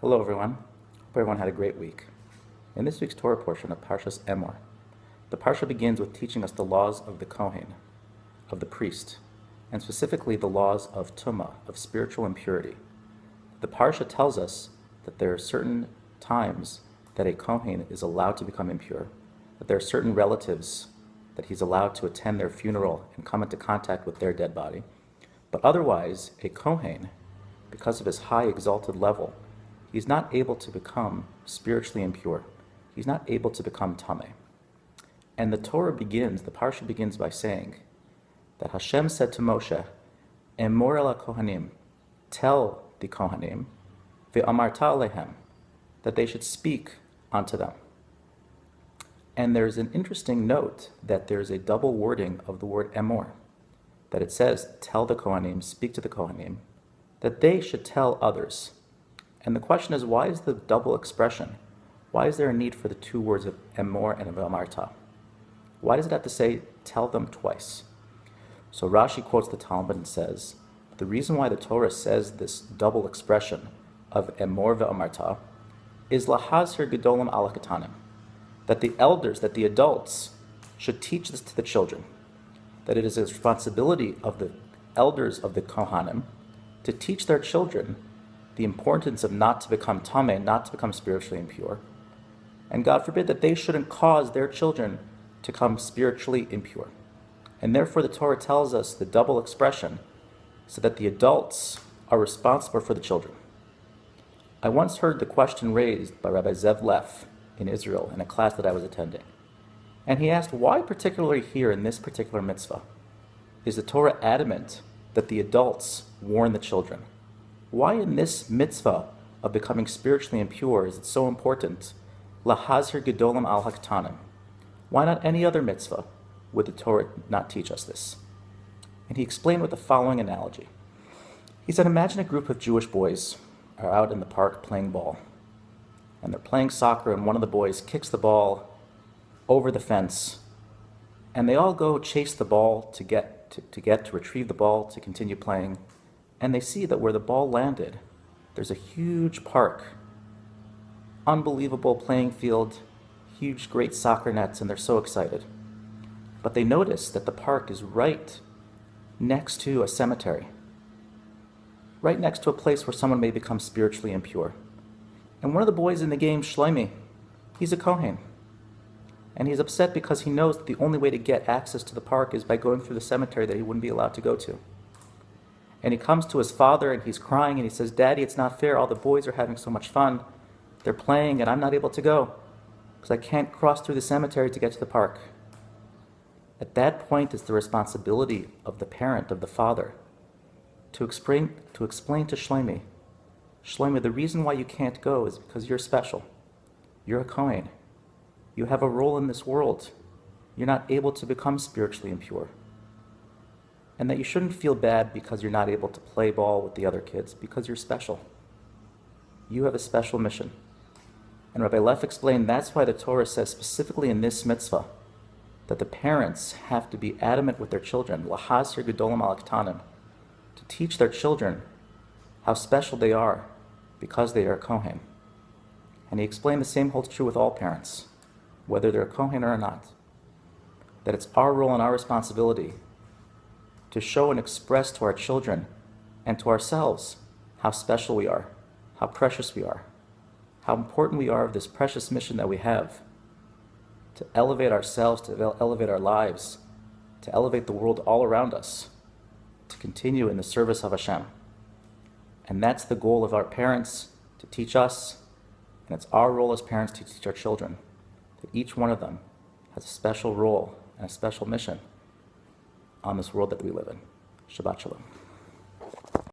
Hello everyone. Hope everyone had a great week. In this week's Torah portion of Parshat Emor, the Parsha begins with teaching us the laws of the Kohen, of the priest, and specifically the laws of Tumah, of spiritual impurity. The Parsha tells us that there are certain times that a Kohen is allowed to become impure, that there are certain relatives that he's allowed to attend their funeral and come into contact with their dead body. But otherwise, a Kohen, because of his high exalted level, he's not able to become spiritually impure. He's not able to become tameh. And the Parsha begins by saying that Hashem said to Moshe, Emor el Kohanim, tell the Kohanim, ve'amarta alehem, that they should speak unto them. And there's an interesting note that there's a double wording of the word Emor, that it says, tell the Kohanim, speak to the Kohanim, that they should tell others. And the question is, why is the double expression? Why is there a need for the two words of Emor and of Amarta? Why does it have to say, tell them twice? So Rashi quotes the Talmud and says, the reason why the Torah says this double expression of Emor ve'amarta is lahazir gedolim ala katanim, that the elders, that the adults, should teach this to the children, that it is a responsibility of the elders of the Kohanim to teach their children the importance of not to become tameh, not to become spiritually impure, and God forbid that they shouldn't cause their children to become spiritually impure. And therefore the Torah tells us the double expression so that the adults are responsible for the children. I once heard the question raised by Rabbi Zev Leff in Israel in a class that I was attending. And he asked, why particularly here in this particular mitzvah is the Torah adamant that the adults warn the children? Why in this mitzvah of becoming spiritually impure is it so important? Lahazir gedolim al haktanim. Why not any other mitzvah would the Torah not teach us this? And he explained with the following analogy. He said, imagine a group of Jewish boys are out in the park playing ball. And they're playing soccer, and one of the boys kicks the ball over the fence. And they all go chase the ball to retrieve the ball, to continue playing. And they see that where the ball landed, there's a huge park, unbelievable playing field, huge, great soccer nets, and they're so excited. But they notice that the park is right next to a cemetery, right next to a place where someone may become spiritually impure. And one of the boys in the game, Shlomi, he's a Kohen. And he's upset because he knows that the only way to get access to the park is by going through the cemetery that he wouldn't be allowed to go to. And he comes to his father and he's crying and he says, Daddy, it's not fair. All the boys are having so much fun. They're playing and I'm not able to go because I can't cross through the cemetery to get to the park. At that point, it's the responsibility of the parent, of the father, to explain to Shlomi, the reason why you can't go is because you're special. You're a Kohen. You have a role in this world. You're not able to become spiritually impure. And that you shouldn't feel bad because you're not able to play ball with the other kids, because you're special. You have a special mission. And Rabbi Leff explained that's why the Torah says specifically in this mitzvah that the parents have to be adamant with their children, lahazir gedolim al haktanim, to teach their children how special they are because they are a Kohen. And he explained the same holds true with all parents, whether they're a Kohen or not, that it's our role and our responsibility to show and express to our children and to ourselves how special we are, how precious we are, how important we are of this precious mission that we have to elevate ourselves, to elevate our lives, to elevate the world all around us, to continue in the service of Hashem. And that's the goal of our parents, to teach us, and it's our role as parents to teach our children, that each one of them has a special role and a special mission on this world that we live in. Shabbat Shalom.